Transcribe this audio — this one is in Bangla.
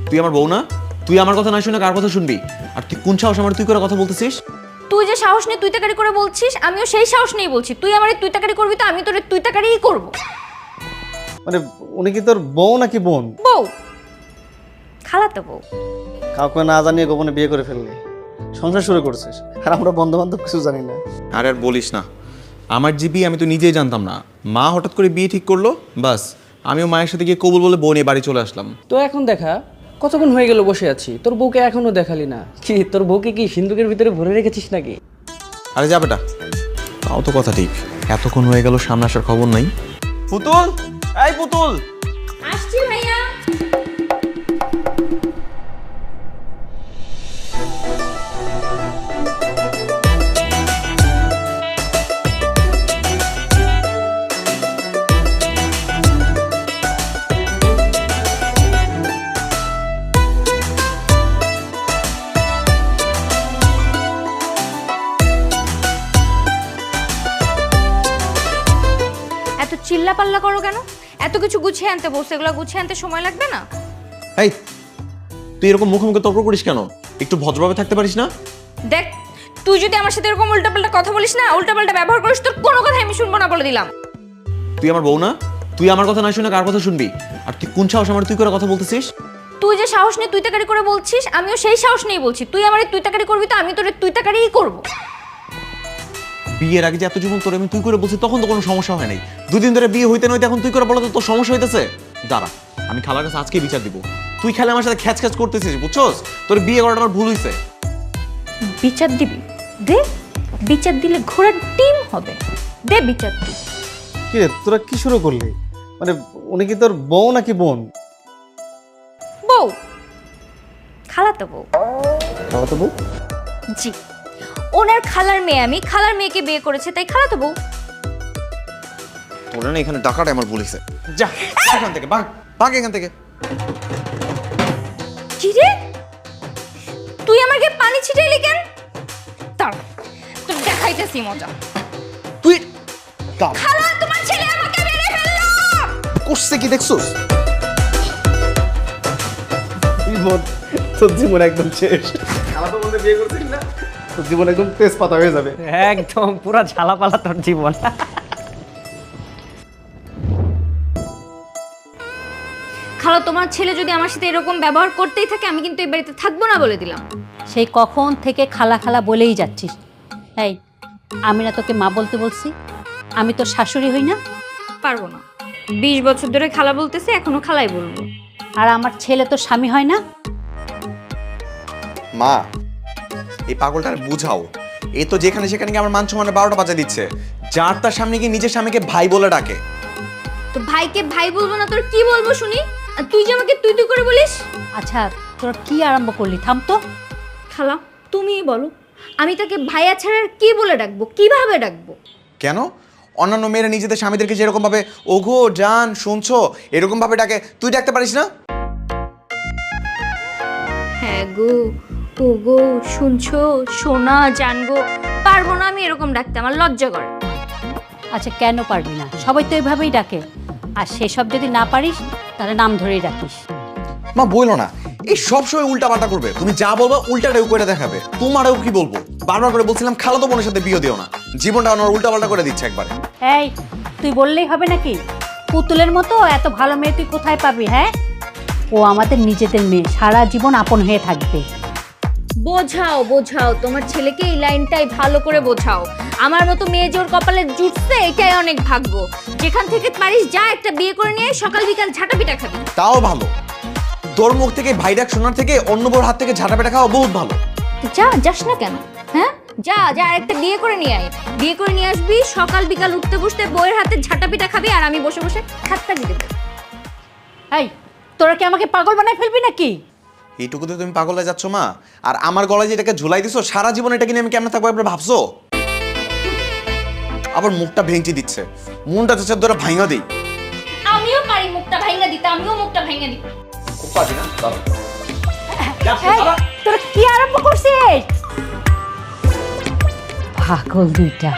তুই আমার বউ না? তুই আমার কথা না শুনে কার কথা শুনবি? আর তুই কোন সাহস আমার তুই করে কথা বলতেছিস? তুই যে সাহস নিয়ে তুই তাকারি করে বলছিস, আমিও সেই সাহস নিয়েই বলছি। তুই আমারে তুই তাকারি করবি তো আমি তোরে তুই তাকারিই করব। মানে উনি কি তোর বউ নাকি বোন? বউ, খালাতো বউ। কাউকে না জানিয়ে গোপনে বিয়ে করে ফেললি, সংসার শুরু করছিস, আর আমরা বন্ধু বান্ধব কিছু জানি না। আর বলিস না, আমার যে বিয়ে আমি তো নিজেই জানতাম না। মা হঠাৎ করে বিয়ে ঠিক করলো, বাস আমিও মায়ের সাথে গিয়ে কবুল বলে বউ নিয়ে বাড়ি চলে আসলাম। তো এখন দেখা কতক্ষণ হয়ে গেল বসে আছি, তোর বউকে এখনো দেখালি না। কি তোর বউকে কি সিন্ধুকের ভিতরে ভরে রেখেছিস নাকি? আরে যা বেটা, তাও তো কথা ঠিক। এতক্ষণ হয়ে গেল সামনে আসার খবর নাই। পুতুল, এই পুতুল। আসছি ভাইয়া। এত চিল্লা পাল্লা করো কেন? এত কিছু গুছিয়ে আনতে বসে, এগুলো গুছিয়ে আনতে সময় লাগবে না? এই তুই এরকম মুখে মুখে তর্ক করিস কেন? একটু ভদ্রভাবে থাকতে পারিস না? দেখ, তুই যদি আমার সাথে এরকম উল্টাপাল্টা কথা বলিস না, উল্টাপাল্টা ব্যবহার করিস, তোর কোনো কথা আমি শুনবো না বলে দিলাম। তুই আমার বউ না? তুই আমার কথা না শুনে কার কথা শুনবি? আর তুই কোন সাহস আমার তুই করে কথা বলতেছিস? তুই যে সাহস নিয়ে তুই তাকারি করে বলছিস, আমিও সেই সাহস নিয়েই বলছি। তুই আমারে তুই তাকারি করবি তো আমি তোরে তুই তাকারিই করব। বিয়ের আগে যে এত জীবন তোর আমি তুই করে বলছি, তখন তো কোনো সমস্যা হয় নাই। দুদিন ধরে বিয়ে হইতে নইতে এখন তুই করে বলো তো তোর সমস্যা হইতেছে? দাঁড়া, আমি খালার কাছে আজকে বিচার দিব। তুই খেলে আমার সাথে খ্যাচ খ্যাচ করতেছিস, বুঝছস? তোর বিয়ে করাটা আমার ভুল হইছে। বিচার দিবি? দে, বিচার দিলে ঘোড়ার ডিম হবে। দে বিচার দি। কি রে, তোরা কি শুরু করলি? মানে উনি কি তোর বউ নাকি বোন? বউ, খালাতো বউ। খালাতো বউ? জি, ওনার খালার মেয়ে, আমি খালার মেয়েকে বিয়ে করেছে, তাই খালাতো বউ। তোরা না এখানে ডাকাটা আমার ভুল হইছে। যা এখান থেকে, ভাগ ভাগ এখান থেকে। কি রে, তুই আমাকে পানি ছিটাইলি কেন? দাঁড়া, তোর দেখাইতেছি মজা। তুই খালা, তোমার ছেলে আমাকে মেরে ফেললো। করছে কি দেখছস? জীবন, তোর জীবন একদম শেষ। খালাতো বলতে বিয়ে করছিস না, তোর জীবন একদম তেজপাতা হয়ে যাবে। একদম পুরা ঝালাপালা তোর জীবন। খালা, তোমার ছেলে যদি আমার সাথে এরকম ব্যবহার করতেই থাকে, আমি কিন্তু এই বাড়িতে থাকবো না বলে দিলাম। সেই কখন থেকে খালা খালা বলেই যাচ্ছিস। এই, আমি না তোকে মা বলতে বলছি? আমি তোর শাশুড়ি হই না? পারবো না। 20 বছর ধরে খালা বলতেছে, এখনো খালাই বলবো। আর আমার ছেলে তোর স্বামী হয় না? মা, এই পাগলটার বুঝাও। এ তো যেখানে সেখানে গিয়ে আমার মান সম্মানে 12টা বাজা দিচ্ছে। যার তার সামনে গিয়ে নিজের স্বামীকে ভাই বলে ডাকে। তো ভাইকে ভাই বলবো না তোর কি বলবো শুনি? আর তুই যে আমাকে তুই তুই করে বলিস। আচ্ছা, তোর কি আরম্ভ করলি? থাম তো। খালা, তুমিই বলো, আমি তাকে ভাইয়া ছাড়া আর কি বলে ডাকবো, কিভাবে ডাকবো? কেন? অন্যান্য মেয়েরা নিজেদের স্বামীদেরকে যেরকম ভাবে ওগো জান শুনছো এরকম ভাবে ডাকে, তুই ডাকতে পারিস না? হ্যাঁ গো, ও গো, শুনছো, সোনা, জানগো, পারবো না আমি এরকম ডাকতে, আমার লজ্জা করে। আচ্ছা, কেন পারবি না? সবাই তো এইভাবেই ডাকে। আর সেসব যদি না পারিস, তাহলে নাম ধরেই ডাকিস। মা বইলো না, এই সব সময় উল্টা পাল্টা করবে। তুমি যা বলবা উল্টাটাও করে দেখাবে। তোমারও কি বলবো? বারবার করে বলছিলাম খালাতো বোনের সাথে বিয়ে দিও না, জীবনটা আমার উল্টা পাল্টা করে দিচ্ছে একবারে। এই, তুই বললেই হবে নাকি? পুতুলের মতো এত ভালো মেয়ে তুই কোথায় পাবি? হ্যাঁ, ও আমাদের নিজেদের মেয়ে, সারা জীবন আপন হয়ে থাকবে। বোঝাও বোঝাও, তোমার ছেলেকে এই লাইনটাই ভালো করে বোঝাও। আমার মতো মেয়ে যে ওর কপালে জুটছে, এটাই অনেক ভাগ্য। যেখান থেকে পারিস যা, একটা বিয়ে করে নিয়ে সকাল বিকাল ঝাঁটা পিটা খাবি। তাও ভালো, তোর মুখ থেকে ভাই ডাক শোনার থেকে অন্য বউর হাত থেকে ঝাঁটা পেটা খাওয়া বহুত ভালো। যা, যাস না কেন? হ্যাঁ, যা যা, একটা বিয়ে করে নিয়ে আয়। বিয়ে করে নিয়ে আসবি, সকাল বিকাল উঠতে বসতে বউয়ের হাতে ঝাঁটা পিটা খাবি, আর আমি বসে বসে খাত্তা দিয়ে দেবো। এই, তোরা কি আমাকে পাগল বানায় ফেলবি নাকি? এইটুকুতে তুমি পাগল হয়ে যাচ্ছ মা? আর আমার গলায় যেটাকে ঝুলাই দিছো, সারা জীবন এটা কিনে আমি কেমন থাকবো একবার ভাবছো? আবার মুখটা ভেঙচি দিচ্ছে, মনটা চাচার ধরে ভাঙা দিই। আমিও পারি মুখটা ভাঙা দিতে, আমিও মুখটা ভাঙা দিই। খুব পারবি না? এই, তোরা কি আরম্ভ করছিস? পাগল দুইটা।